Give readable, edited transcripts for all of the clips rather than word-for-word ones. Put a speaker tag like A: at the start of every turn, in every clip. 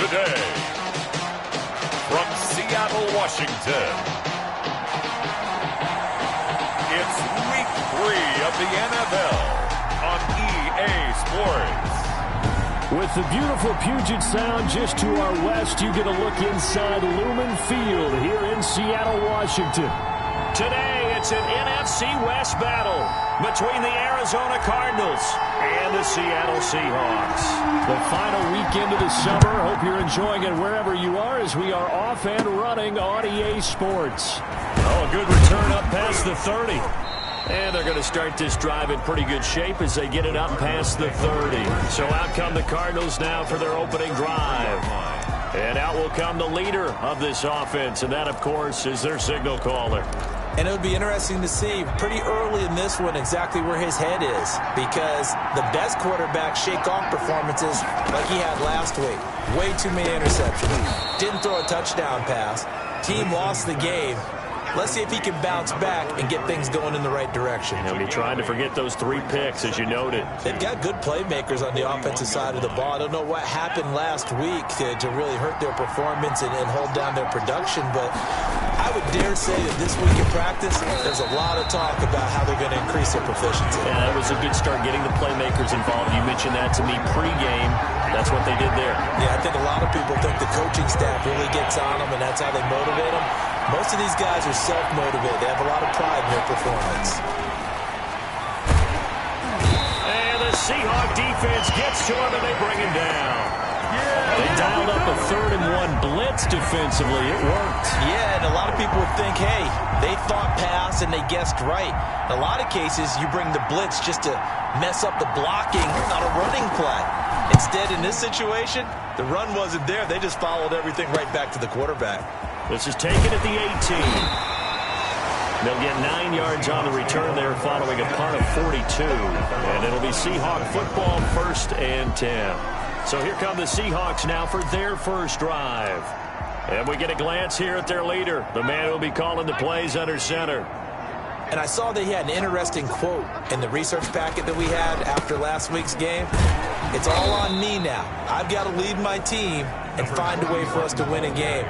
A: today, from Seattle, Washington, it's Week 3 of the NFL on EA Sports.
B: With the beautiful Puget Sound just to our west, you get a look inside Lumen Field here in Seattle, Washington.
C: Today, it's an NFC West battle between the Arizona Cardinals and the Seattle Seahawks.
B: The final weekend of the summer. Hope you're enjoying it wherever you are as we are off and running on EA Sports.
C: Oh, a good return up past the 30. And they're going to start this drive in pretty good shape as they get it up past the 30. So out come the Cardinals now for their opening drive. And out will come the leader of this offense, and that, of course, is their signal caller.
D: And it would be interesting to see pretty early in this one exactly where his head is, because the best quarterback shake-off performances like he had last week. Way too many interceptions. Didn't throw a touchdown pass. Team lost the game. Let's see if he can bounce back and get things going in the right direction.
C: He'll be trying to forget those 3 picks, as you noted.
D: They've got good playmakers on the offensive side of the ball. I don't know what happened last week to really hurt their performance and hold down their production, but I would dare say that this week in practice, there's a lot of talk about how they're going to increase their proficiency.
C: Yeah, that was a good start getting the playmakers involved. You mentioned that to me pregame. That's what they did there.
D: Yeah, I think a lot of people think the coaching staff really gets on them, and that's how they motivate them. Most of these guys are self-motivated. They have a lot of pride in their performance.
C: And the Seahawk defense gets to him, and they bring him down. They dialed up a 3rd and 1 blitz defensively. It worked.
D: Yeah, and a lot of people would think, hey, they thought pass and they guessed right. In a lot of cases, you bring the blitz just to mess up the blocking on a running play. Instead, in this situation, the run wasn't there. They just followed everything right back to the quarterback.
C: This is taken at the 18. They'll get 9 yards on the return there following a punt of 42. And it'll be Seahawk football, 1st and 10. So here come the Seahawks now for their first drive. And we get a glance here at their leader, the man who will be calling the plays under center.
D: And I saw that he had an interesting quote in the research packet that we had after last week's game. It's all on me now. I've got to lead my team and find a way for us to win a game.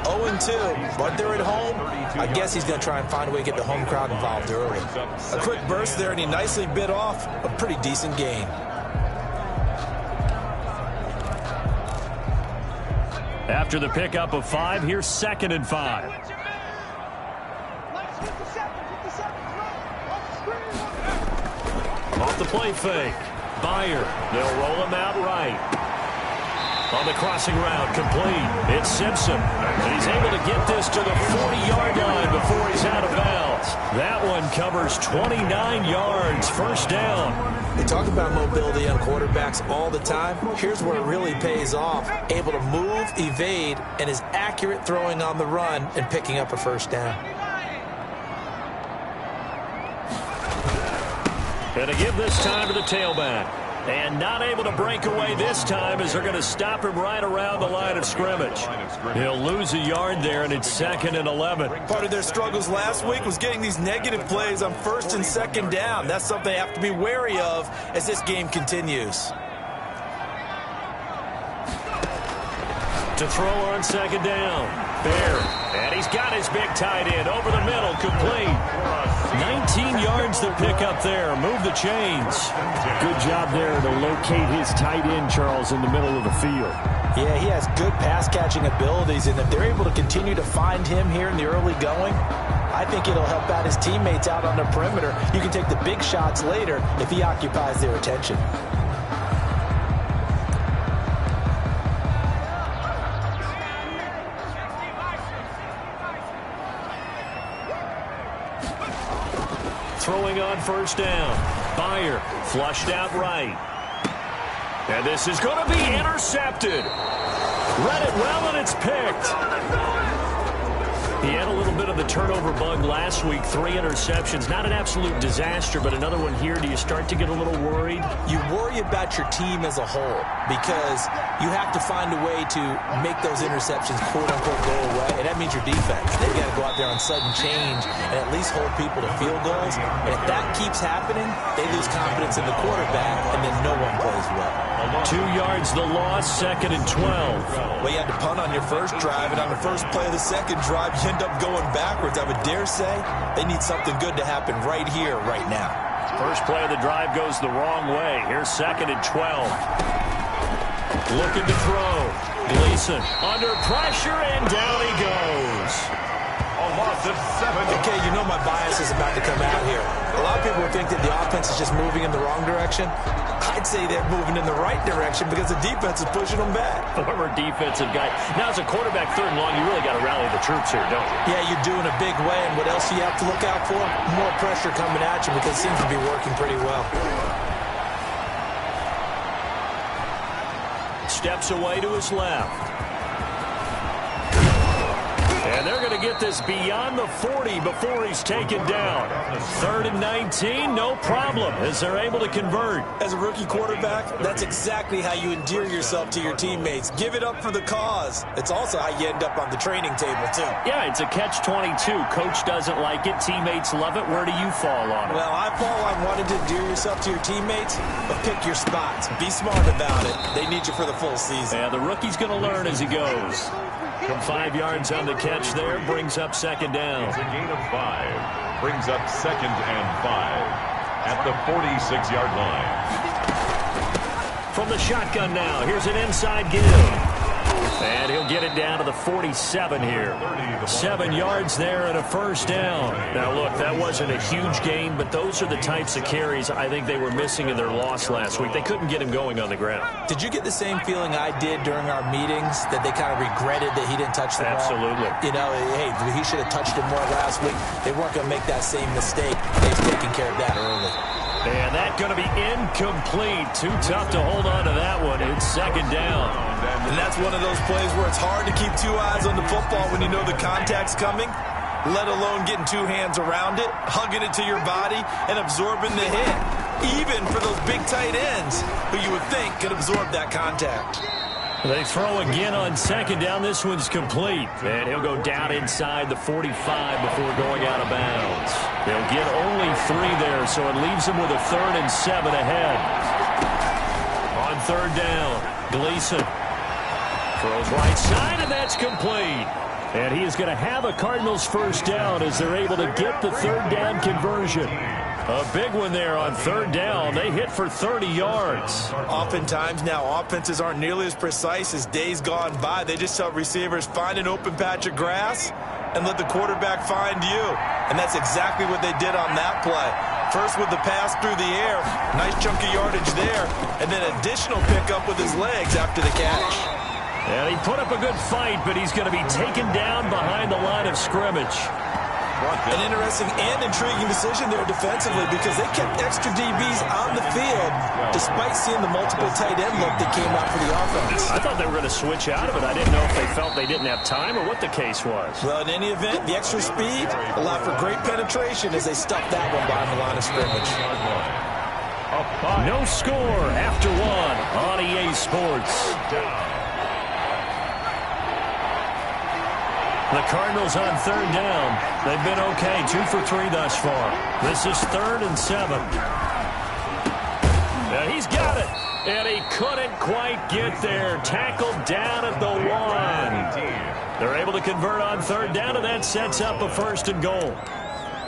D: 0-2, but they're at home. I guess he's going to try and find a way to get the home crowd involved early. A quick burst there, and he nicely bit off a pretty decent gain.
C: After the pickup of 5, here's 2nd and 5. Off the play fake. Byer. They'll roll him out right. On the crossing route, complete. It's Simpson. And he's able to get this to the 40-yard line before he's out of bounds. That one covers 29 yards. 1st down.
D: They talk about mobility on quarterbacks all the time. Here's where it really pays off. Able to move, evade, and is accurate throwing on the run and picking up a 1st down.
C: And to give this time to the tailback. And not able to break away this time as they're going to stop him right around the line of scrimmage. He'll lose a yard there, and it's 2nd and 11.
D: Part of their struggles last week was getting these negative plays on 1st and 2nd down. That's something they have to be wary of as this game continues.
C: To throw on 2nd down. Bear. And he's got his big tight end over the middle, complete. 19 yards to pick up there. Move the chains.
B: Good job there to locate his tight end, Charles, in the middle of the field.
D: Yeah, he has good pass-catching abilities, and if they're able to continue to find him here in the early going, I think it'll help out his teammates out on the perimeter. You can take the big shots later if he occupies their attention.
C: Throwing on 1st down. Byer flushed out right. And this is going to be intercepted. Read it well, and it's picked. He had a little bit of the turnover bug last week. 3 interceptions. Not an absolute disaster, but another one here. Do you start to get a little worried?
D: You worry about your team as a whole because you have to find a way to make those interceptions, quote-unquote, go away, and that means your defense. They've got to go out there on sudden change and at least hold people to field goals. And if that keeps happening, they lose confidence in the quarterback, and then no one plays well.
A: A
C: 2 yards the loss, 2nd and 12.
D: Well, you had to punt on your first drive, and on the first play of the second drive, you end up going backwards. I would dare say they need something good to happen right here, right now.
C: First play of the drive goes the wrong way. Here's 2nd and 12. Looking to throw. Gleason under pressure, and down he goes.
A: A loss of 7.
D: Okay, you know my bias is about to come out here. A lot of people would think that the offense is just moving in the wrong direction. I'd say they're moving in the right direction because the defense is pushing them back.
C: Former defensive guy. Now, as a quarterback, 3rd and long, you really got to rally the troops here, don't you?
D: Yeah, you're doing a big way, and what else do you have to look out for? More pressure coming at you because it seems to be working pretty well.
C: Steps away to his left. And they're going to get this beyond the 40 before he's taken down. 3rd and 19, no problem, as they're able to convert.
D: As a rookie quarterback, that's exactly how you endear yourself to your teammates. Give it up for the cause. It's also how you end up on the training table, too.
C: Yeah, it's a catch-22. Coach doesn't like it. Teammates love it. Where do you fall on it?
D: Well, I fall on wanting to endear yourself to your teammates, but pick your spots. Be smart about it. They need you for the full season.
C: Yeah, the rookie's going to learn as he goes. From 5 yards on the catch there, brings up 2nd down.
A: It's a gain of 5. Brings up 2nd and 5 at the 46-yard line.
C: From the shotgun now, here's an inside give. And he'll get it down to the 47 here. 7 yards there and a 1st down. Now, look, that wasn't a huge gain, but those are the types of carries I think they were missing in their loss last week. They couldn't get him going on the ground.
D: Did you get the same feeling I did during our meetings, that they kind of regretted that he didn't touch the ball?
C: Absolutely.
D: You know, hey, he should have touched it more last week. They weren't going to make that same mistake. They've taken care of that early.
C: And that's going to be incomplete. Too tough to hold on to that one. It's 2nd down.
D: And that's one of those plays where it's hard to keep 2 eyes on the football when you know the contact's coming, let alone getting 2 hands around it, hugging it to your body, and absorbing the hit. Even for those big tight ends who you would think could absorb that contact.
C: They throw again on 2nd down. This one's complete. And he'll go down inside the 45 before going out of bounds. They'll get only 3 there, so it leaves them with a 3rd and 7 ahead. On 3rd down, Gleason throws right side, and that's complete. And he is going to have a Cardinals 1st down as they're able to get the 3rd down conversion. A big one there on 3rd down. They hit for 30 yards.
D: Oftentimes now, offenses aren't nearly as precise as days gone by. They just tell receivers, find an open patch of grass and let the quarterback find you. And that's exactly what they did on that play. First with the pass through the air, nice chunk of yardage there, and then additional pickup with his legs after the catch.
C: And he put up a good fight, but he's going to be taken down behind the line of scrimmage.
D: An interesting and intriguing decision there defensively because they kept extra DBs on the field despite seeing the multiple tight end look that came out for the offense.
C: I thought they were going to switch out of it. I didn't know if they felt they didn't have time or what the case was.
D: Well, in any event, the extra speed allowed for great penetration as they stuffed that one behind the line of scrimmage.
C: No score after 1 on EA Sports. The Cardinals on 3rd down. They've been okay, 2 for 3 thus far. This is 3rd and 7. And he's got it. And he couldn't quite get there. Tackled down at the 1. They're able to convert on 3rd down, and that sets up a 1st and goal.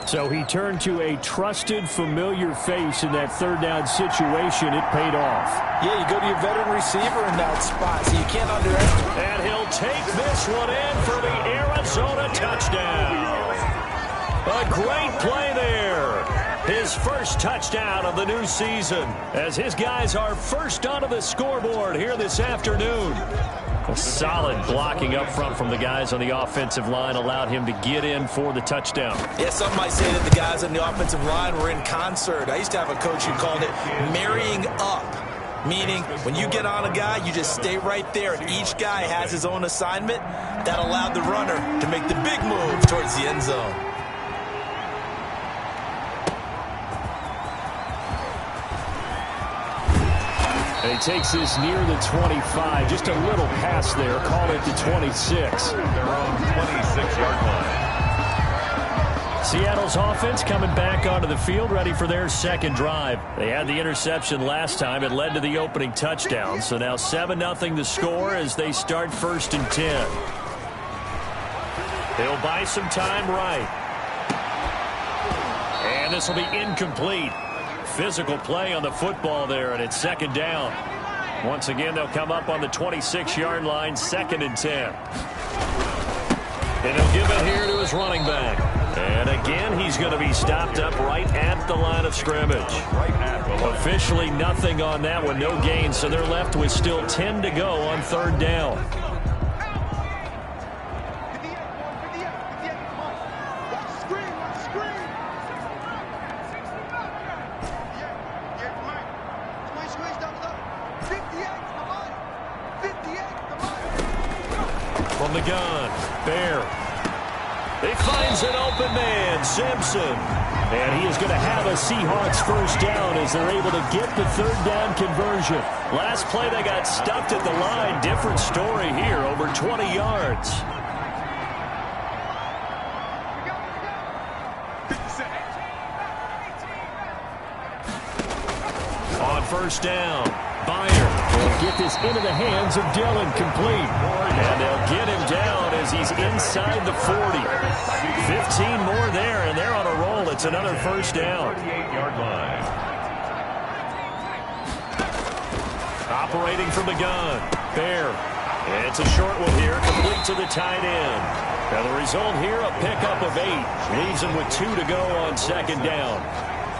B: So he turned to a trusted, familiar face in that 3rd down situation. It paid off.
D: Yeah, you go to your veteran receiver in that spot, so you can't underestimate.
C: And he'll take this one in for the Arizona touchdown. A great play there. His 1st touchdown of the new season as his guys are first onto the scoreboard here this afternoon. A solid blocking up front from the guys on the offensive line allowed him to get in for the touchdown.
D: Yeah, some might say that the guys on the offensive line were in concert. I used to have a coach who called it marrying up, meaning when you get on a guy, you just stay right there, and each guy has his own assignment. That allowed the runner to make the big move towards the end zone.
B: And he takes this near the 25. Just a little pass there. Call it the 26.
A: They're on 26-yard line.
B: Seattle's offense coming back onto the field, ready for their second drive. They had the interception last time. It led to the opening touchdown. So now 7-0 the score as they start 1st and 10. They'll buy some time right. And this will be incomplete. Physical play on the football there, and it's 2nd down. Once again, they'll come up on the 26-yard line, 2nd and 10. And he'll give it here to his running back. And again, he's going to be stopped up right at the line of scrimmage. Officially nothing on that one, no gain, so they're left with still 10 to go on 3rd down. From the gun, Bear. He finds an open man, Simpson. And he is going to have a Seahawks 1st down as they're able to get the 3rd down conversion. Last play they got stuffed at the line. Different story here, over 20 yards. On 1st down, Byer will get this into the hands of Dillon, complete. And they'll get him down as he's inside the 40. 15 more there, and they're on a roll. It's another 1st down.
A: 38-yard line.
B: Operating from the gun, Bear. It's a short one here, complete to the tight end. And the result here, a pickup of 8. Leaves him with 2 to go on 2nd down.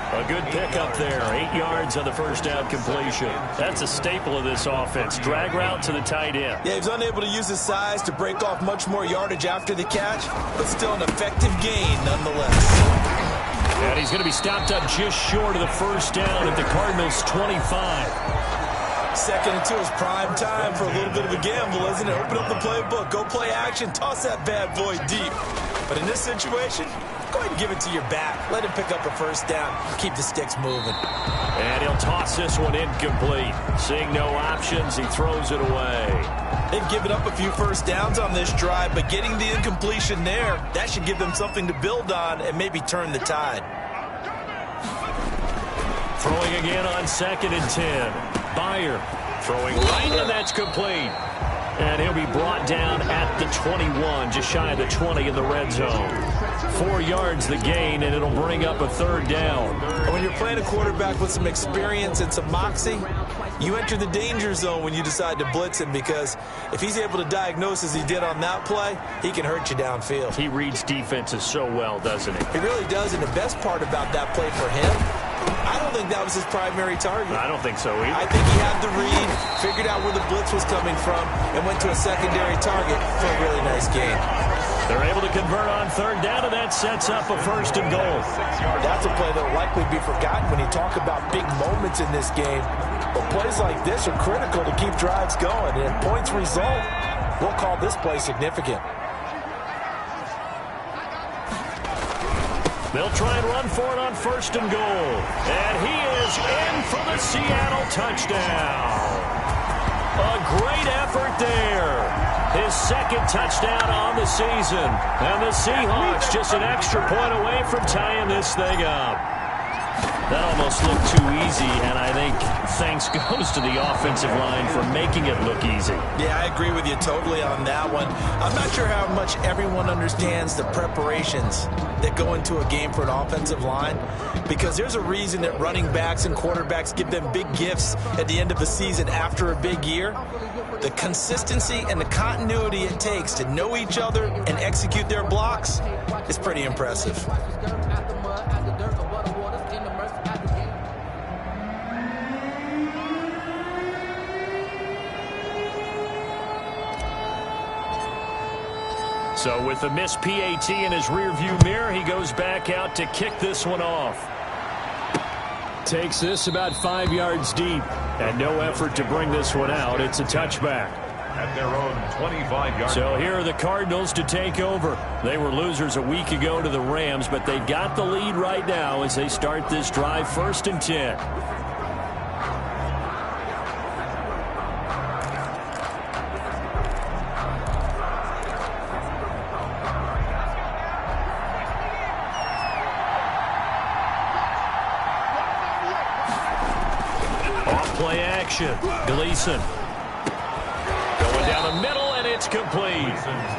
B: A good pickup there. 8 yards on the 1st down completion. That's a staple of this offense. Drag route to the tight end.
D: Yeah, he was unable to use his size to break off much more yardage after the catch, but still an effective gain nonetheless.
B: And he's going to be stopped up just short of the 1st down at the Cardinals' 25.
D: 2nd and 2 is prime time for a little bit of a gamble, isn't it? Open up the playbook, go play action, toss that bad boy deep. But in this situation, go ahead and give it to your back. Let him pick up a 1st down. Keep the sticks moving.
B: And he'll toss this one incomplete. Seeing no options, he throws it away.
D: They've given up a few 1st downs on this drive, but getting the incompletion there, that should give them something to build on and maybe turn the tide.
B: Throwing again on 2nd and 10. Byer throwing right, and that's complete. And he'll be brought down at the 21, just shy of the 20 in the red zone. 4 yards the gain, and it'll bring up a 3rd down.
D: And when you're playing a quarterback with some experience and some moxie, you enter the danger zone when you decide to blitz him, because if he's able to diagnose as he did on that play, he can hurt you downfield.
B: He reads defenses so well, doesn't he?
D: He really does, and the best part about that play for him, I don't think that was his primary target.
B: I don't think so either.
D: I think he had the read, figured out where the blitz was coming from, and went to a secondary target for a really nice gain.
B: They're able to convert on 3rd down, and that sets up a 1st and goal.
D: That's a play that will likely be forgotten when you talk about big moments in this game. But plays like this are critical to keep drives going, and if points result, we'll call this play significant.
B: They'll try and run for it on 1st and goal. And he is in for the Seattle touchdown. A great effort there. His 2nd touchdown on the season. And the Seahawks just an extra point away from tying this thing up. That almost looked too easy, and I think thanks goes to the offensive line for making it look easy.
D: Yeah, I agree with you totally on that one. I'm not sure how much everyone understands the preparations that go into a game for an offensive line, because there's a reason that running backs and quarterbacks give them big gifts at the end of the season after a big year. The consistency and the continuity it takes to know each other and execute their blocks is pretty impressive.
B: So with the missed PAT in his rearview mirror, he goes back out to kick this one off. Takes this about 5 yards deep, and no effort to bring this one out. It's a touchback.
A: At their own 25-yard
B: So
A: line.
B: here are the Cardinals to take over. They were losers a week ago to the Rams, but they've got the lead right now as they start this drive 1st and 10. play action. Gleason. Going down the middle, and it's complete.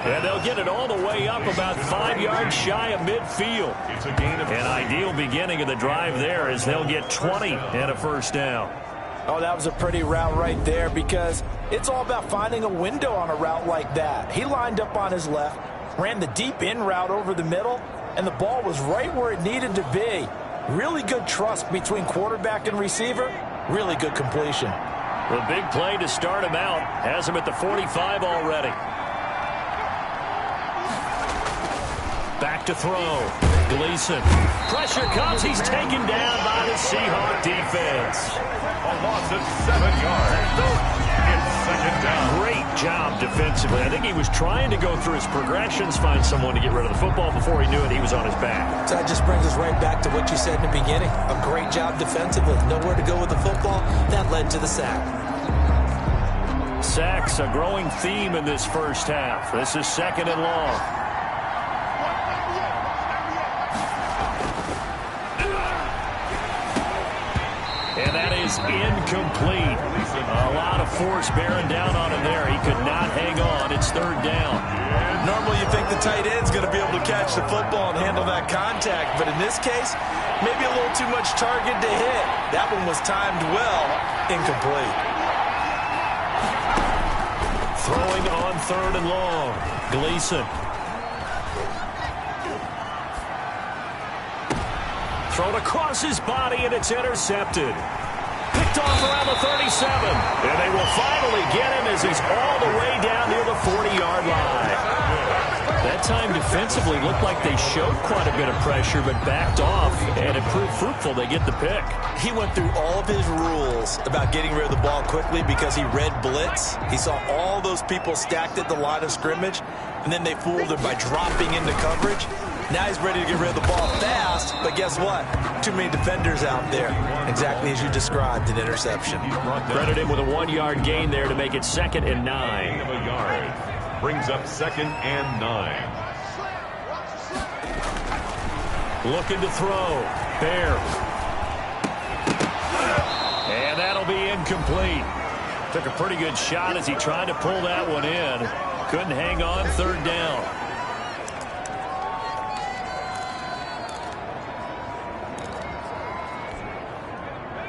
B: And they'll get it all the way up about 5 yards shy of midfield. An ideal beginning of the drive there as they'll get 20 and a first down.
D: Oh, that was a pretty route right there because it's all about finding a window on a route like that. He lined up on his left, ran the deep in route over the middle, and the ball was right where it needed to be. Really good trust between quarterback and receiver. Really good completion.
B: The big play to start him out has him at the 45 already. Back to throw. Gleason. Pressure comes. He's taken down by the Seahawk defense.
A: A loss of 7 yards. It's second down.
B: Great job defensively. I think he was trying to go through his progressions, find someone to get rid of the football. Before he knew it, he was on his back.
D: So that just brings us right back to what you said in the beginning. A great job defensively. Nowhere to go with the football. That led to the sack.
B: Sacks, a growing theme in this first half. This is second and long. And that is incomplete. A lot of force bearing down on him there. He could not hang on. It's third down.
D: Normally you think the tight end's going to be able to catch the football and handle that contact, but in this case, maybe a little too much target to hit. That one was timed well. Incomplete.
B: Throwing on third and long. Gleason. Thrown across his body, and it's intercepted. Picked off around the 37. And they will finally get him as he's all the way down near the 40-yard line. That time defensively looked like they showed quite a bit of pressure, but backed off, and it proved fruitful. They get the pick.
D: He went through all of his rules about getting rid of the ball quickly because he read blitz. He saw all those people stacked at the line of scrimmage, and then they fooled him by dropping into coverage. Now he's ready to get rid of the ball fast, but guess what? Too many defenders out there. Exactly as you described, an interception.
B: Credit him with a 1-yard gain there to make it 2nd and 9.
A: Of a yard. Brings up 2nd and 9.
B: Looking to throw. Bear. And that'll be incomplete. Took a pretty good shot as he tried to pull that one in. Couldn't hang on, third down.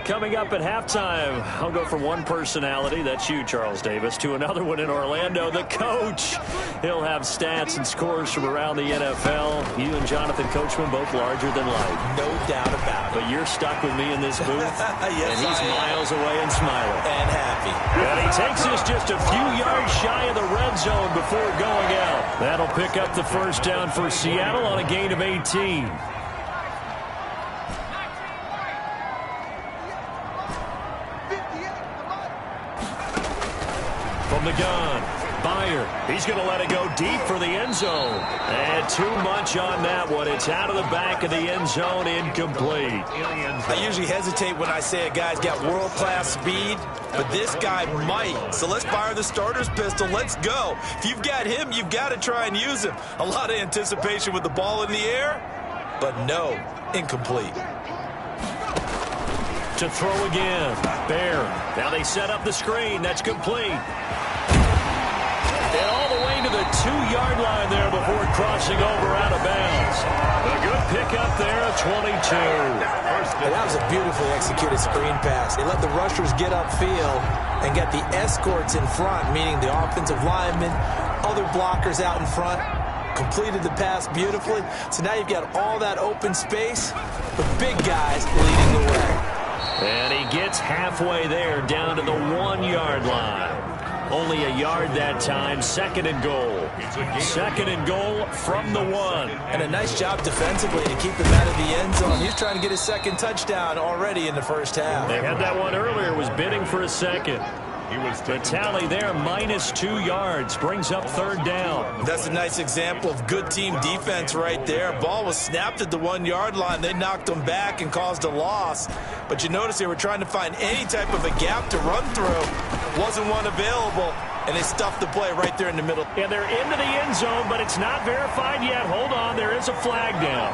B: Coming up at halftime, I'll go from one personality, that's you, Charles Davis, to another one in Orlando, the coach. He'll have stats and scores from around the NFL. You and Jonathan Coachman both larger than life.
D: No doubt about it.
B: But you're stuck with me in this booth,
D: yes,
B: and he's miles away and smiling.
D: And happy.
B: And he takes us just a few yards shy of the red zone before going out. That'll pick up the first down for Seattle on a gain of 18. From the gun, Byer. He's going to let it go deep for the end zone. And too much on that one. It's out of the back of the end zone, incomplete.
D: I usually hesitate when I say a guy's got world-class speed, but this guy might. So let's fire the starter's pistol. Let's go. If you've got him, you've got to try and use him. A lot of anticipation with the ball in the air, but no, incomplete.
B: To throw again, Bear. Now they set up the screen. That's complete. And all the way to the 2-yard line there before crossing over out of bounds. A good pickup there, a 22.
D: And that was a beautifully executed screen pass. They let the rushers get upfield and get the escorts in front, meaning the offensive linemen, other blockers out in front. Completed the pass beautifully. So now you've got all that open space, but big guys leading the way.
B: And he gets halfway there, down to the 1-yard line. Only a yard that time, 2nd and goal. 2nd and goal from the 1.
D: And a nice job defensively to keep him out of the end zone. He's trying to get his 2nd touchdown already in the first half.
B: They had that one earlier, was bidding for a 2nd. The tally there, minus 2 yards, brings up 3rd down.
D: That's a nice example of good team defense right there. Ball was snapped at the 1-yard line. They knocked them back and caused a loss. But you notice they were trying to find any type of a gap to run through. Wasn't one available, and they stuffed the play right there in the middle.
B: And they're into the end zone, but it's not verified yet. Hold on, there is a flag down.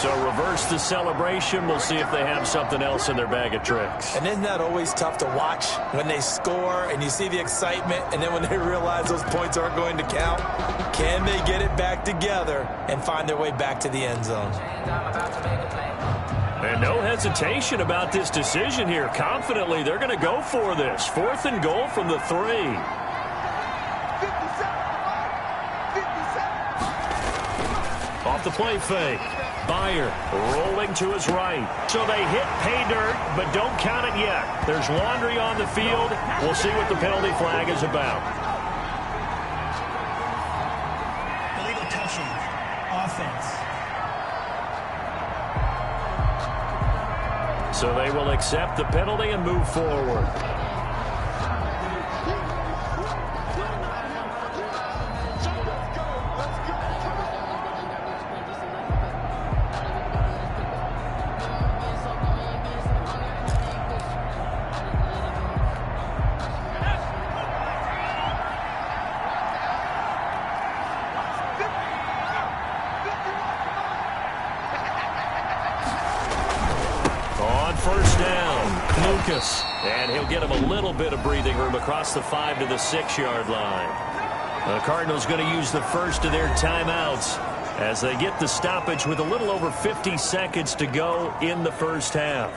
C: So reverse the celebration. We'll see if they have something else in their bag of tricks.
D: And isn't that always tough to watch when they score and you see the excitement, and then when they realize those points aren't going to count? Can they get it back together and find their way back to the end zone?
C: And no hesitation about this decision here. Confidently, they're going to go for this. 4th and goal from the 3. Off the play fake. Byer rolling to his right. So they hit pay dirt, but don't count it yet. There's laundry on the field. We'll see what the penalty flag is about.
E: Illegal touching. Offense.
C: So they will accept the penalty and move forward. And he'll get him a little bit of breathing room across the 5 to the 6-yard line. The Cardinals going to use the first of their timeouts as they get the stoppage with a little over 50 seconds to go in the first half.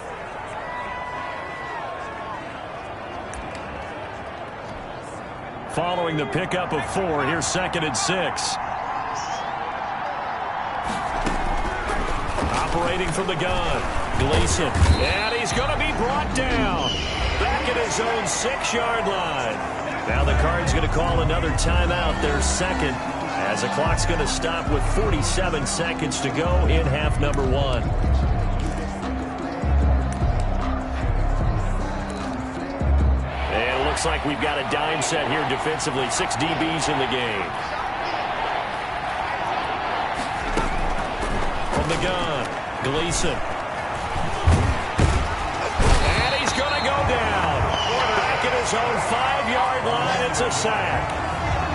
C: Following the pickup of 4, here's 2nd and 6. Operating from the gun. Gleason, and he's going to be brought down back at his own 6-yard line. Now the Cards going to call another timeout, their second, as the clock's going to stop with 47 seconds to go in half number 1. And it looks like we've got a dime set here defensively. 6 DBs in the game. From the gun, Gleason. His own 5-yard line. It's a sack.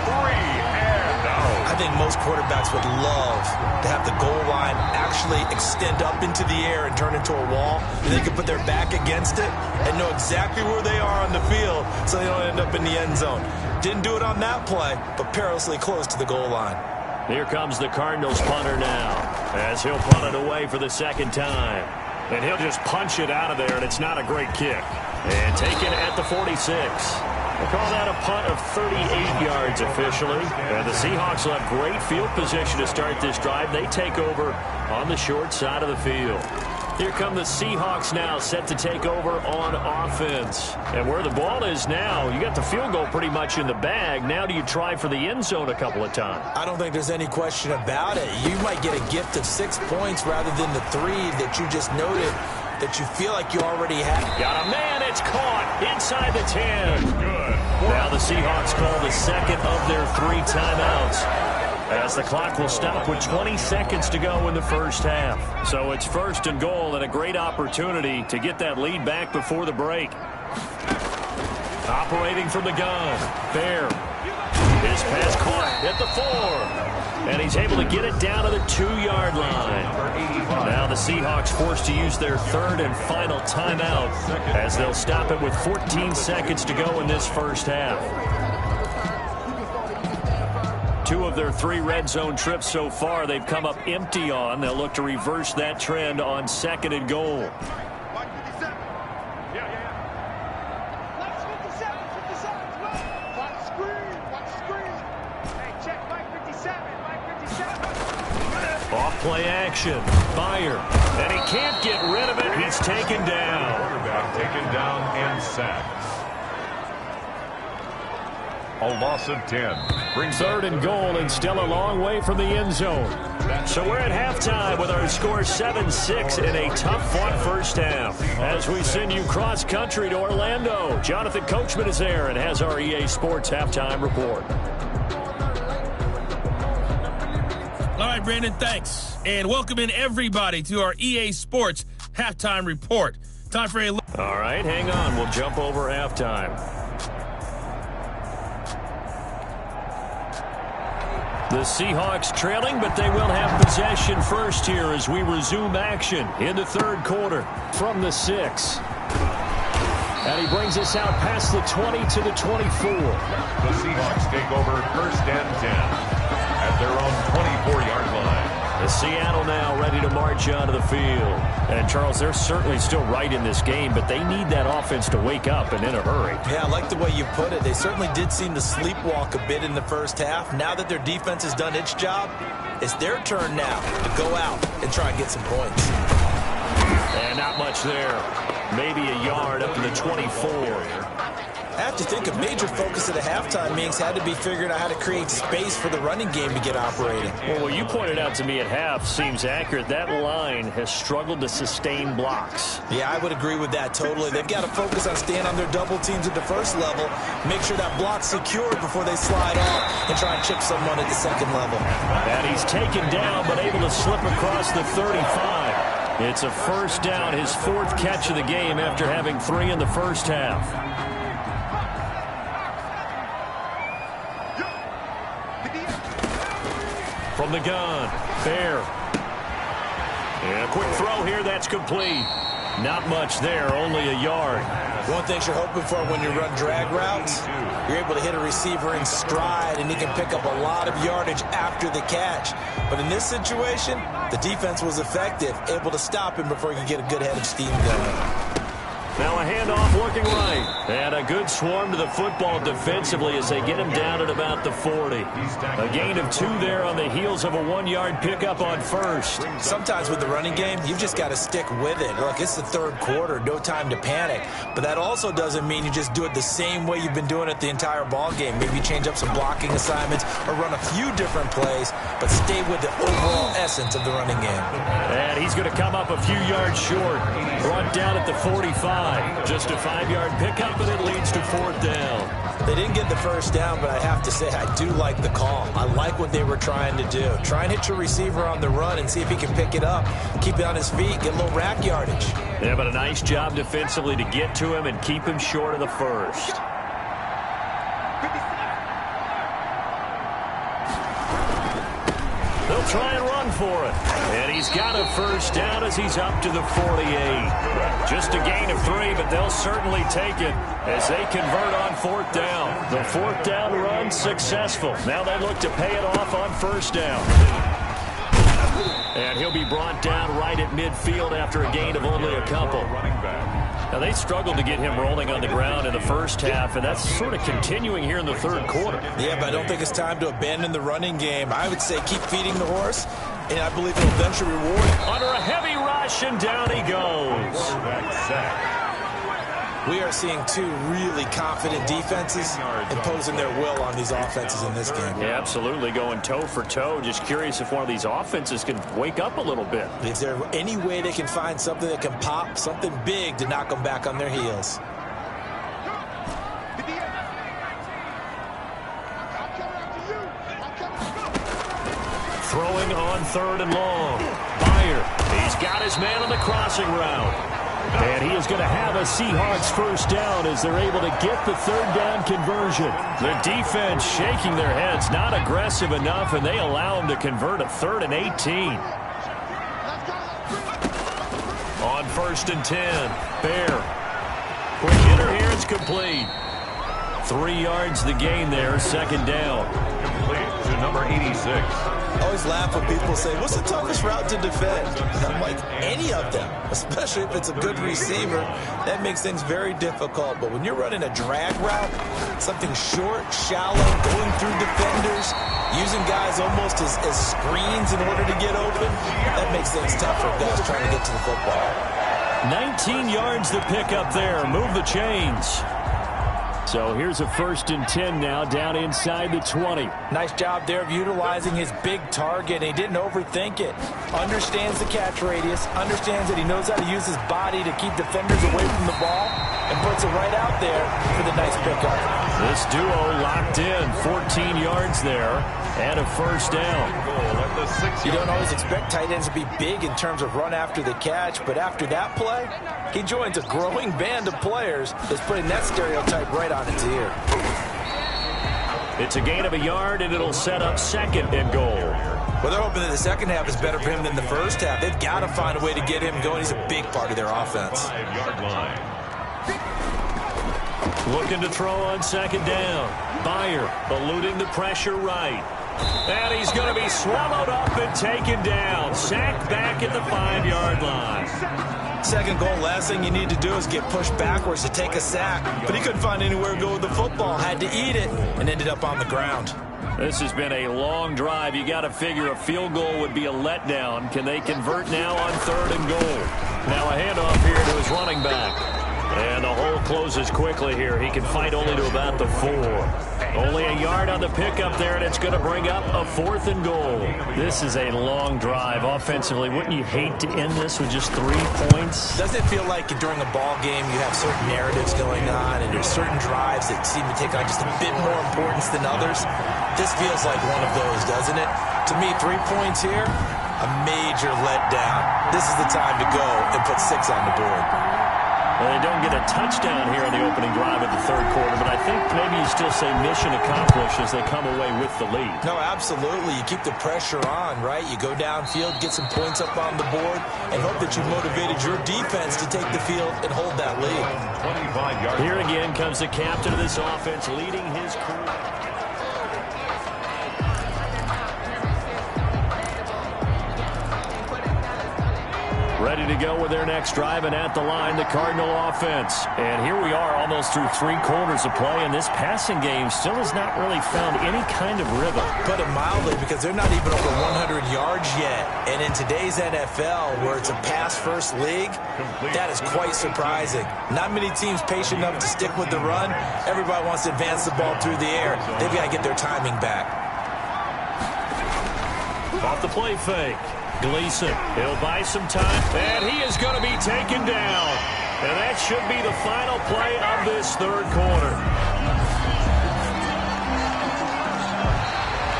A: 3 and out.
D: I think most quarterbacks would love to have the goal line actually extend up into the air and turn into a wall, and they can put their back against it and know exactly where they are on the field so they don't end up in the end zone. Didn't do it on that play, but perilously close to the goal line.
C: Here comes the Cardinals punter now as he'll punt it away for the 2nd time. And he'll just punch it out of there, and it's not a great kick. And taken at the 46. They call that a punt of 38 yards officially. And the Seahawks will have great field position to start this drive. They take over on the short side of the field. Here come the Seahawks now, set to take over on offense. And where the ball is now, you got the field goal pretty much in the bag. Now do you try for the end zone a couple of times?
D: I don't think there's any question about it. You might get a gift of 6 points rather than the 3 that you just noted that you feel like you already have.
C: Got a man, it's caught inside the 10.
A: Good.
C: Now the Seahawks call the second of their 3 timeouts, as the clock will stop with 20 seconds to go in the first half. So it's 1st and goal, and a great opportunity to get that lead back before the break. Operating from the gun. Fair. His pass caught at the 4. And he's able to get it down to the 2-yard line. Now the Seahawks forced to use their 3rd and final timeout as they'll stop it with 14 seconds to go in this first half. 2 of their 3 red zone trips so far they've come up empty on. They'll look to reverse that trend on 2nd and goal. Off-play action. Byer. And he can't get rid of it. He's taken down.
A: Quarterback taken down and sacked. A loss of 10.
C: Brings 3rd and goal and still a long way from the end zone. So we're at halftime with our score 7-6 in a tough-fought first half. As we send you cross-country to Orlando, Jonathan Coachman is there and has our EA Sports halftime report.
F: All right, Brandon, thanks. And welcome in everybody to our EA Sports halftime report. Time for a look.
C: All right, hang on. We'll jump over halftime. The Seahawks trailing, but they will have possession first here as we resume action in the third quarter from the 6. And he brings us out past the 20 to the 24.
A: The Seahawks take over first and 10 at their own 24-yard line.
C: The Seattle now ready to march onto the field. And, Charles, they're certainly still right in this game, but they need that offense to wake up and in a hurry.
D: Yeah, I like the way you put it. They certainly did seem to sleepwalk a bit in the first half. Now that their defense has done its job, it's their turn now to go out and try and get some points.
C: And not much there. Maybe a yard up to the 24.
D: I have to think a major focus of the halftime meetings had to be figuring out how to create space for the running game to get operating.
C: Well, what you pointed out to me at half seems accurate. That line has struggled to sustain blocks.
D: Yeah, I would agree with that totally. They've got to focus on staying on their double teams at the first level, make sure that block's secure before they slide off and try and chip someone at the second level.
C: And he's taken down but able to slip across the 35. It's a first down, his 4th catch of the game after having 3 in the first half. From the gun, Bear. And a quick throw here, that's complete. Not much there, only a yard.
D: One thing you're hoping for when you run drag routes, you're able to hit a receiver in stride, and he can pick up a lot of yardage after the catch. But in this situation, the defense was effective, able to stop him before he could get a good head of steam going.
C: Now a handoff looking right. And a good swarm to the football defensively as they get him down at about the 40. A gain of 2 there on the heels of a 1-yard pickup on first.
D: Sometimes with the running game, you've just got to stick with it. Look, it's the third quarter, no time to panic. But that also doesn't mean you just do it the same way you've been doing it the entire ball game. Maybe change up some blocking assignments or run a few different plays, but stay with the overall essence of the running game.
C: And he's going to come up a few yards short. Brought down at the 45. Just a 5-yard pickup, and it leads to 4th down.
D: They didn't get the first down, but I have to say I do like the call. I like what they were trying to do. Try and hit your receiver on the run and see if he can pick it up. Keep it on his feet, get a little rack yardage.
C: Yeah, but a nice job defensively to get to him and keep him short of the first. They'll try and run for it. And he's got a first down as he's up to the 48. Just a gain of 3, but they'll certainly take it as they convert on 4th down. The 4th down run successful. Now they look to pay it off on first down. And he'll be brought down right at midfield after a gain of only a couple. Now, they struggled to get him rolling on the ground in the first half, and that's sort of continuing here in the third quarter.
D: Yeah, but I don't think it's time to abandon the running game. I would say keep feeding the horse, and I believe it'll eventually reward it.
C: Under a heavy rush, and down he goes.
D: We are seeing 2 really confident defenses imposing their will on these offenses in this game.
C: Yeah, absolutely, going toe for toe. Just curious if one of these offenses can wake up a little bit.
D: Is there any way they can find something that can pop, something big to knock them back on their heels?
C: Throwing on 3rd and long. Byer, he's got his man on the crossing route. And he is going to have a Seahawks first down as they're able to get the 3rd down conversion. The defense shaking their heads, not aggressive enough, and they allow him to convert a 3rd and 18. On 1st and 10, Bear. Quick hitter here, it's complete. 3 yards the gain there, 2nd down.
A: Complete to number 86.
D: I always laugh when people say, what's the toughest route to defend? And I'm like, any of them, especially if it's a good receiver. That makes things very difficult. But when you're running a drag route, something short, shallow, going through defenders, using guys almost as screens in order to get open, that makes things tough for guys trying to get to the football.
C: 19 yards to pick up there. Move the chains. So here's a 1st and 10 now, down inside the 20.
D: Nice job there of utilizing his big target. He didn't overthink it. Understands the catch radius, understands that he knows how to use his body to keep defenders away from the ball, and puts it right out there for the nice pickup.
C: This duo locked in, 14 yards there, and a first down.
D: You don't always expect tight ends to be big in terms of run after the catch, but after that play, he joins a growing band of players that's putting that stereotype right on its ear.
C: It's a gain of a yard, and it'll set up 2nd and goal.
D: Well, they're hoping that the second half is better for him than the first half. They've got to find a way to get him going. He's a big part of their offense.
A: 5-yard line.
C: Looking to throw on 2nd down. Byer eluding the pressure right. And he's going to be swallowed up and taken down. Sacked back at the 5-yard line.
D: Second goal, last thing you need to do is get pushed backwards to take a sack. But he couldn't find anywhere to go with the football. Had to eat it and ended up on the ground.
C: This has been a long drive. You got to figure a field goal would be a letdown. Can they convert now on 3rd and goal? Now a handoff here to his running back. And the hole closes quickly here. He can fight only to about the 4. Only a yard on the pickup there, and it's going to bring up a 4th and goal. This is a long drive offensively. Wouldn't you hate to end this with just 3 points?
D: Doesn't it feel like during a ball game you have certain narratives going on and there's certain drives that seem to take on just a bit more importance than others? This feels like one of those, doesn't it? To me, 3 points here, a major letdown. This is the time to go and put 6 on the board.
C: Well, they don't get a touchdown here in the opening drive of the 3rd quarter, but I think maybe you still say mission accomplished as they come away with the lead.
D: No, absolutely. You keep the pressure on, right? You go downfield, get some points up on the board, and hope that you motivated your defense to take the field and hold that lead.
A: 25-yard.
C: Here again comes the captain of this offense leading his crew. Ready to go with their next drive, and at the line, the Cardinal offense. And here we are almost through 3 quarters of play, and this passing game still has not really found any kind of rhythm.
D: Put it mildly, because they're not even over 100 yards yet. And in today's NFL, where it's a pass-first league, that is quite surprising. Not many teams patient enough to stick with the run. Everybody wants to advance the ball through the air. They've got to get their timing back.
C: Off the play fake. Gleason, he'll buy some time, and he is going to be taken down. And that should be the final play of this 3rd quarter.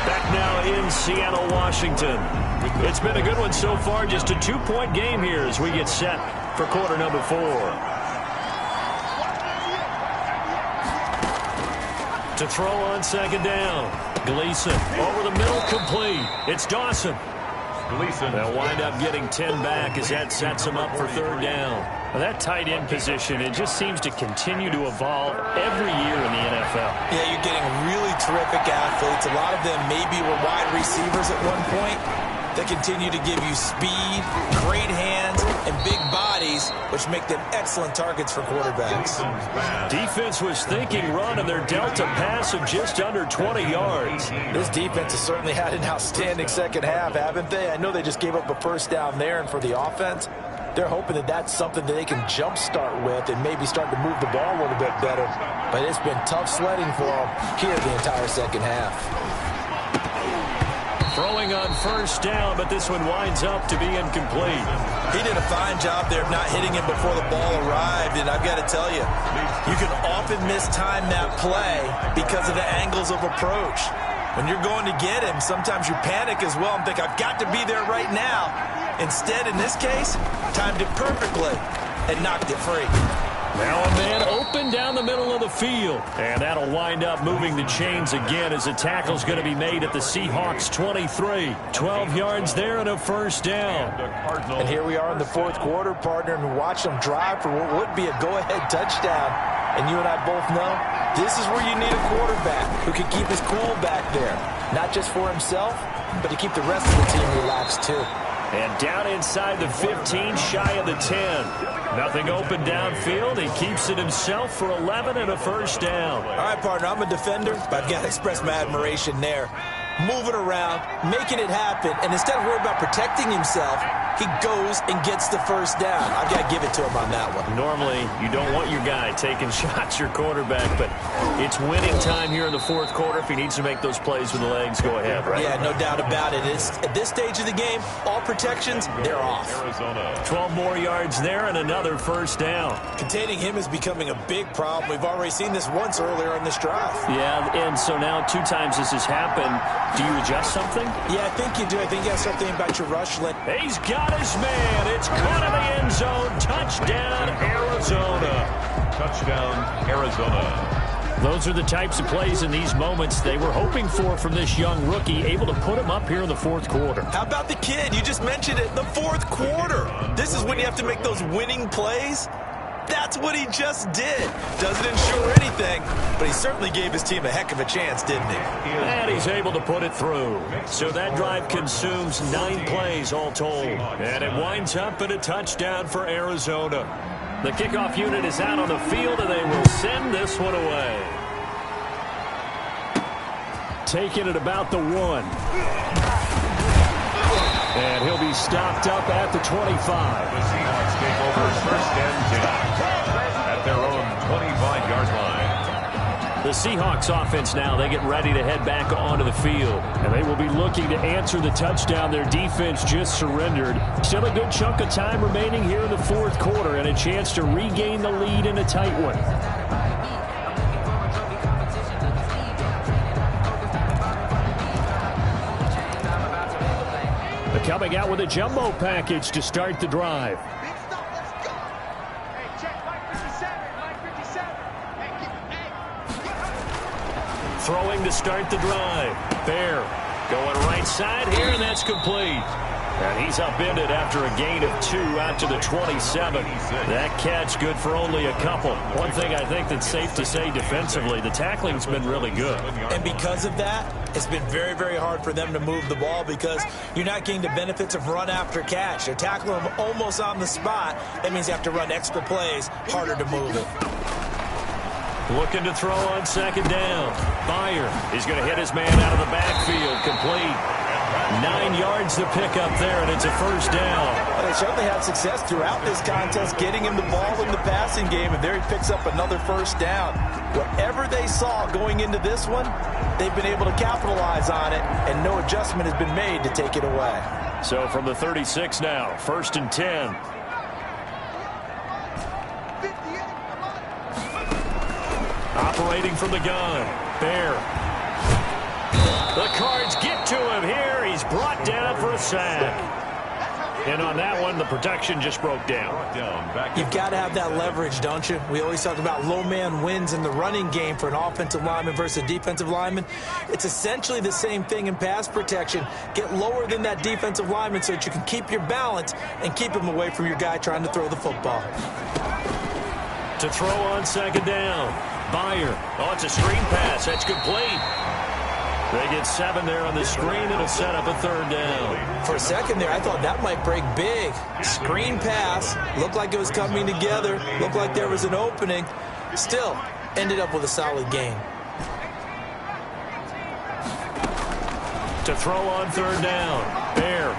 C: Back now in Seattle, Washington. It's been a good one so far, just a 2-point game here as we get set for quarter number 4. To throw on 2nd down. Gleason over the middle, complete. It's Dawson. They'll wind up getting 10 back as that sets them up for 3rd down. Well, that tight end position, it just seems to continue to evolve every year in the NFL.
D: Yeah, you're getting really terrific athletes. A lot of them maybe were wide receivers at one point. They continue to give you speed, great hands, and big bodies, which make them excellent targets for quarterbacks.
C: Defense was thinking run, and they're dealt a pass of just under 20 yards.
D: This defense has certainly had an outstanding second half, haven't they? I know they just gave up a 1st down there, and for the offense, they're hoping that that's something that they can jumpstart with and maybe start to move the ball a little bit better. But it's been tough sledding for them here the entire second half.
C: Throwing on 1st down, but this one winds up to be incomplete.
D: He did a fine job there of not hitting him before the ball arrived, and I've got to tell you, you can often mistime that play because of the angles of approach. When you're going to get him, sometimes you panic as well and think, I've got to be there right now. Instead, in this case, timed it perfectly and knocked it free.
C: Now a man open down the middle of the field. And that'll wind up moving the chains again as a tackle's going to be made at the Seahawks 23. 12 yards there and a 1st down.
D: And here we are in the 4th quarter, partner, and watch them drive for what would be a go-ahead touchdown. And you and I both know this is where you need a quarterback who can keep his cool back there. Not just for himself, but to keep the rest of the team relaxed too.
C: And down inside the 15, shy of the 10. Nothing open downfield. He keeps it himself for 11 and a 1st down.
D: All right, partner, I'm a defender, but I've got to express my admiration there. Moving around, making it happen, and instead of worrying about protecting himself, he goes and gets the 1st down. I've got to give it to him on that one.
C: Normally, you don't want your guy taking shots, your quarterback, but it's winning time here in the 4th quarter. If he needs to make those plays with the legs, go ahead, right?
D: Yeah, no doubt about it. At this stage of the game, all protections, they're off.
C: 12 more yards there and another 1st down.
D: Containing him is becoming a big problem. We've already seen this once earlier in this drive.
C: Yeah, and so now 2 times this has happened. Do you adjust something?
D: Yeah, I think you do. I think you have something about your rush lane.
C: He's got his man. It's caught in the end zone. Touchdown, Arizona.
A: Touchdown, Arizona.
C: Those are the types of plays in these moments they were hoping for from this young rookie, able to put him up here in the fourth quarter.
D: How about the kid? You just mentioned it, the fourth quarter. This is when you have to make those winning plays. That's what he just did. Doesn't ensure anything, but he certainly gave his team a heck of a chance, didn't he?
C: And he's able to put it through. So that drive consumes 9 plays all told. And it winds up in a touchdown for Arizona. The kickoff unit is out on the field, and they will send this one away. Taking it about the 1. And he'll be stopped up at the 25.
A: The Seahawks take over first and 10 at their own 25-yard line.
C: The Seahawks offense now, they get ready to head back onto the field. And they will be looking to answer the touchdown their defense just surrendered. Still a good chunk of time remaining here in the fourth quarter and a chance to regain the lead in a tight one. Coming out with a jumbo package to start the drive. Throwing to start the drive. Bear going right side here, and that's complete. And he's upended after a gain of 2 out to the 27. That catch good for only a couple. One thing I think that's safe to say defensively, the tackling's been really good.
D: And because of that, it's been very, very hard for them to move the ball because you're not getting the benefits of run after catch. They're tackling them almost on the spot. That means you have to run extra plays, harder to move it.
C: Looking to throw on second down. Byer is going to hit his man out of the backfield. Complete. 9 yards to pick up there, and it's a first down.
D: Well, they certainly had success throughout this contest getting him the ball in the passing game, and there he picks up another first down. Whatever they saw going into this one, they've been able to capitalize on it, and no adjustment has been made to take it away.
C: So from the 36 now, first and 10. Operating from the gun, Bear. The Cards get to him here. He's brought down for a sack. And on that one, the protection just broke down.
D: You've got to have that leverage, don't you? We always talk about low man wins in the running game for an offensive lineman versus a defensive lineman. It's essentially the same thing in pass protection. Get lower than that defensive lineman so that you can keep your balance and keep him away from your guy trying to throw the football.
C: To throw on second down, Byer. Oh, it's a screen pass. That's complete. They get 7 there on the screen. It'll set up a third down.
D: For a second there, I thought that might break big. Screen pass. Looked like it was coming together. Looked like there was an opening. Still, ended up with a solid gain.
C: To throw on third down. Bear.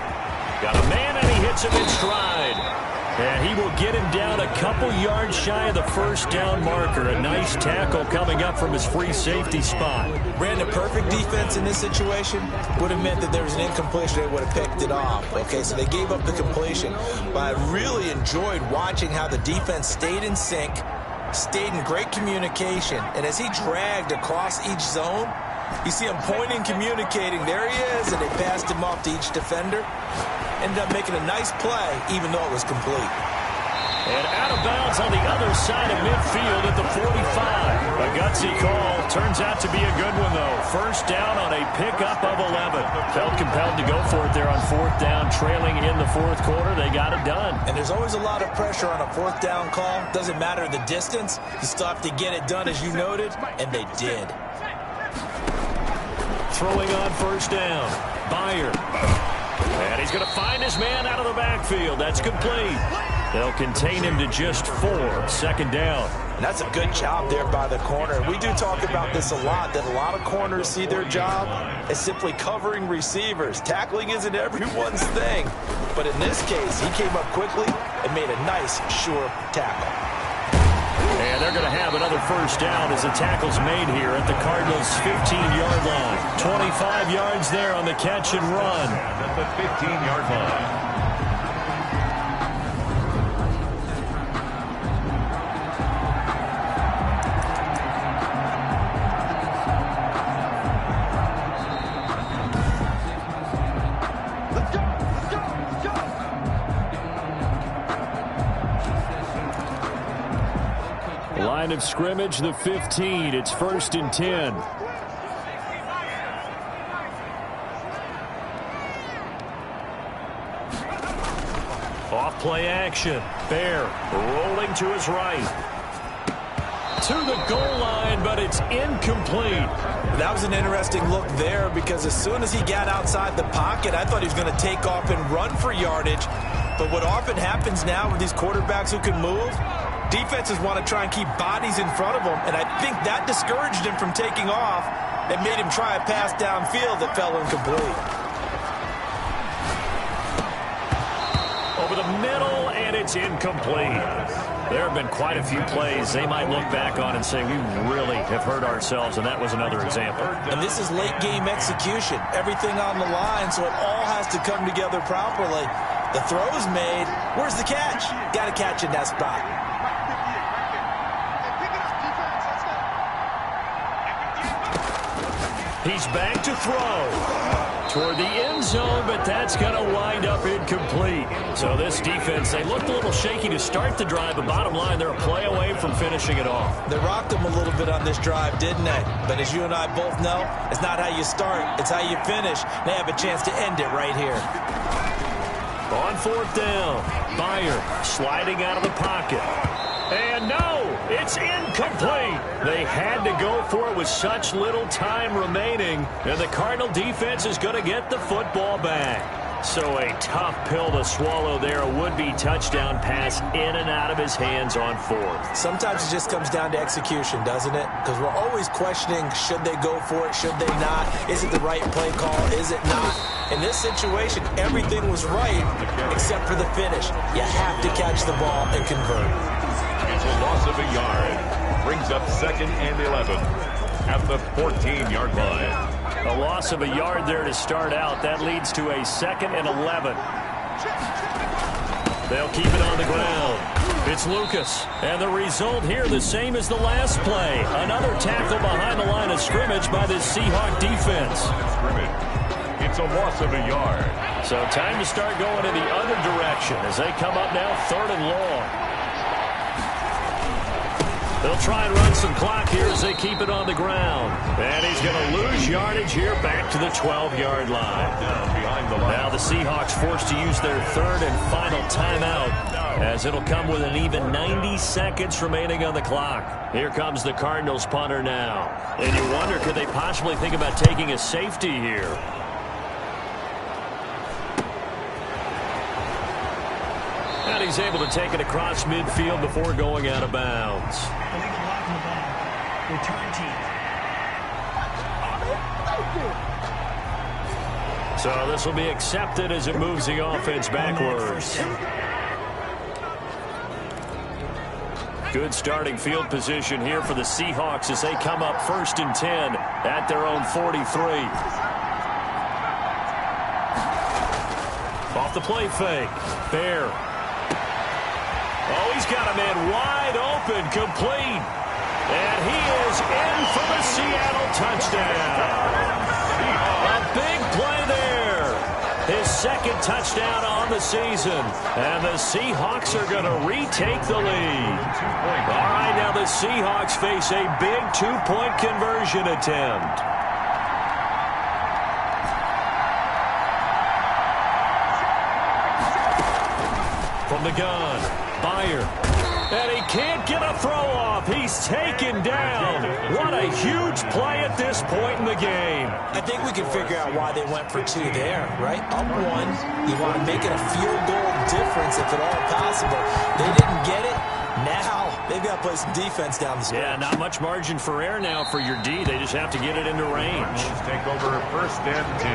C: Got a man, and he hits him in stride. And he will get him down a couple yards shy of the first down marker. A nice tackle coming up from his free safety spot.
D: Brandon, perfect defense in this situation would have meant that there was an incompletion. They would have picked it off. Okay, so they gave up the completion. But I really enjoyed watching how the defense stayed in sync, stayed in great communication. And as he dragged across each zone, you see him pointing, communicating. There he is, and they passed him off to each defender. Ended up making a nice play, even though it was complete.
C: And out of bounds on the other side of midfield at the 45. A gutsy call. Turns out to be a good one, though. First down on a pickup of 11. Felt compelled to go for it there on fourth down, trailing in the fourth quarter. They got it done.
D: And there's always a lot of pressure on a fourth down call. Doesn't matter the distance. You still have to get it done, as you noted, and they did.
C: Throwing on first down. Byer. And he's going to find his man out of the backfield. That's complete. They'll contain him to just 4. Second down.
D: And that's a good job there by the corner. We do talk about this a lot, that a lot of corners see their job as simply covering receivers. Tackling isn't everyone's thing. But in this case, he came up quickly and made a nice, sure tackle.
C: And they're going to have another first down as the tackle's made here at the Cardinals' 15-yard line. 25 yards there on the catch and run.
A: At the 15-yard line.
C: Line of scrimmage, the 15. It's 1st and 10. Off play action. Bear rolling to his right. To the goal line, but it's incomplete.
D: That was an interesting look there because as soon as he got outside the pocket, I thought he was going to take off and run for yardage. But what often happens now with these quarterbacks who can move, defenses want to try and keep bodies in front of them, and I think that discouraged him from taking off and made him try a pass downfield that fell incomplete.
C: Over the middle, and it's incomplete. There have been quite a few plays they might look back on and say, we really have hurt ourselves, and that was another example.
D: And this is late-game execution. Everything on the line, so it all has to come together properly. The throw's made. Where's the catch? Got to catch in that spot.
C: He's back to throw toward the end zone, but that's going to wind up incomplete. So this defense, they looked a little shaky to start the drive, but bottom line, they're a play away from finishing it off.
D: They rocked them a little bit on this drive, didn't they? But as you and I both know, it's not how you start, it's how you finish. They have a chance to end it right here.
C: On 4th down, Beyer sliding out of the pocket. And no, it's incomplete. They had to go for it with such little time remaining, and the Cardinal defense is going to get the football back. So a tough pill to swallow there. A would-be touchdown pass in and out of his hands on 4th.
D: Sometimes it just comes down to execution, doesn't it? Because we're always questioning, should they go for it, should they not? Is it the right play call, is it not? In this situation, everything was right except for the finish. You have to catch the ball and convert.
A: It's a loss of a yard. Brings up 2nd and 11 at the 14-yard line.
C: A loss of a yard there to start out. That leads to a 2nd and 11. They'll keep it on the ground. It's Lucas. And the result here the same as the last play. Another tackle behind the line of scrimmage by this Seahawk defense.
A: It's a loss of a yard.
C: So time to start going in the other direction as they come up now 3rd and long. They'll try and run some clock here as they keep it on the ground. And he's going to lose yardage here back to the 12-yard line. Now the Seahawks forced to use their 3rd and final timeout as it'll come with an even 90 seconds remaining on the clock. Here comes the Cardinals punter now. And you wonder, could they possibly think about taking a safety here? And he's able to take it across midfield before going out of bounds.
E: Illegal block in the ball. Return team.
C: So this will be accepted as it moves the offense backwards. Good starting field position here for the Seahawks as they come up 1st and 10 at their own 43. Off the play fake. Bear. Oh, he's got a man wide open, complete. And he is in for the Seattle touchdown. A big play there. His 2nd touchdown on the season. And the Seahawks are going to retake the lead. All right, now the Seahawks face a big 2-point conversion attempt. From the gun, Beyer. And he can't get a throw off. He's taken down. What a huge play at this point in the game.
D: I think we can figure out why they went for 2 there, right? Up 1, you want to make it a field goal difference if at all possible. They didn't get it. Now they've got to play some defense down the stretch.
C: Yeah, not much margin for error now for your D. They just have to get it into range.
A: Take over 1st and 10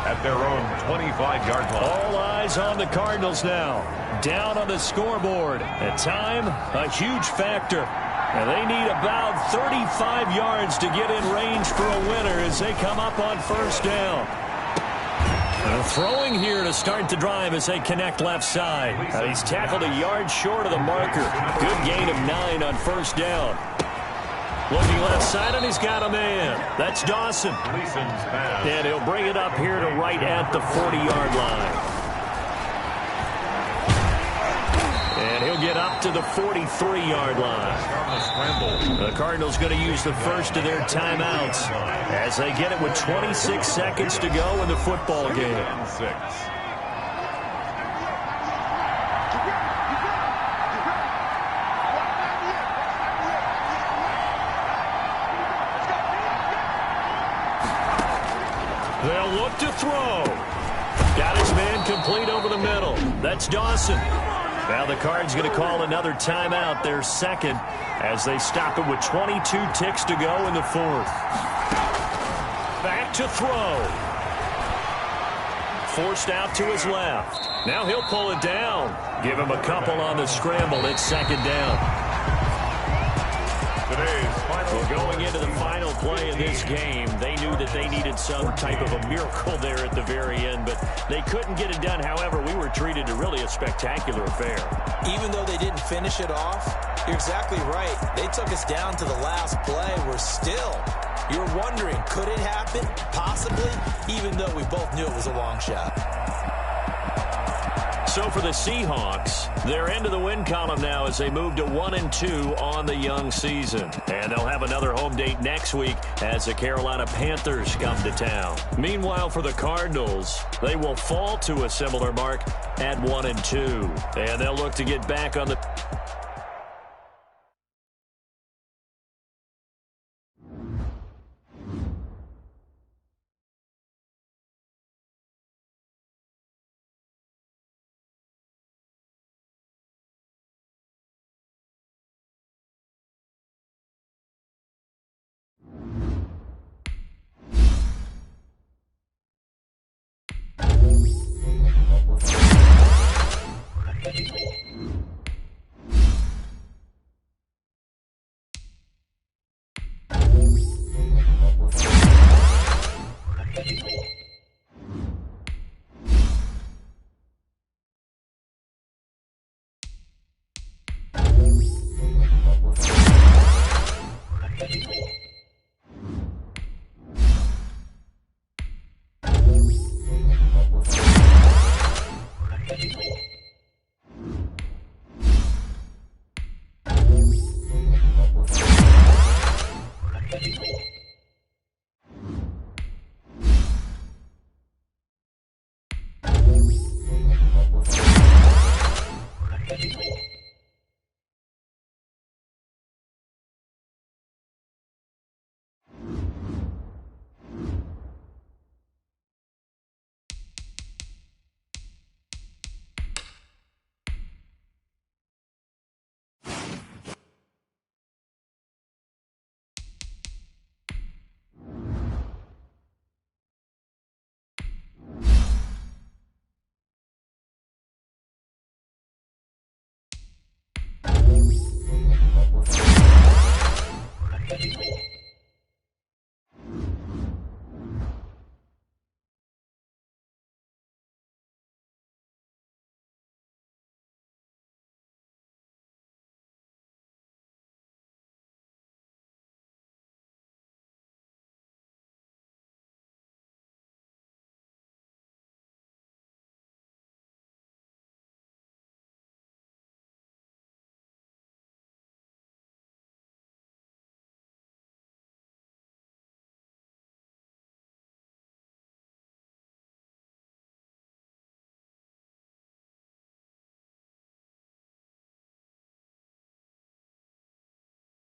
A: at their own 25-yard line.
C: All eyes on the Cardinals now. Down on the scoreboard. At time, a huge factor. And they need about 35 yards to get in range for a winner as they come up on 1st down. Throwing here to start the drive as they connect left side. He's tackled a yard short of the marker. Good gain of 9 on 1st down. Looking left side, and he's got a man. That's Dawson. And he'll bring it up here to right at the 40-yard line. And he'll He'll get up to the 43-yard line. The Cardinals going to use the first of their timeouts as they get it with 26 seconds to go in the football game. They'll look to throw. Got his man complete over the middle. That's Dawson. Now the Cards going to call another timeout, their second, as they stop it with 22 ticks to go in the fourth. Back to throw. Forced out to his left. Now he'll pull it down. Give him a couple on the scramble. It's second down. Well, going into the final play of this game, they knew that they needed some type of a miracle there at the very end, but they couldn't get it done. However, we were treated to really a spectacular affair.
D: Even though they didn't finish it off, you're exactly right. They took us down to the last play. You're wondering, could it happen? Possibly, even though we both knew it was a long shot.
C: So for the Seahawks, they're into the win column now as they move to 1-2 on the young season. And they'll have another home date next week as the Carolina Panthers come to town. Meanwhile, for the Cardinals, they will fall to a similar mark at 1-2. And they'll look to get back on the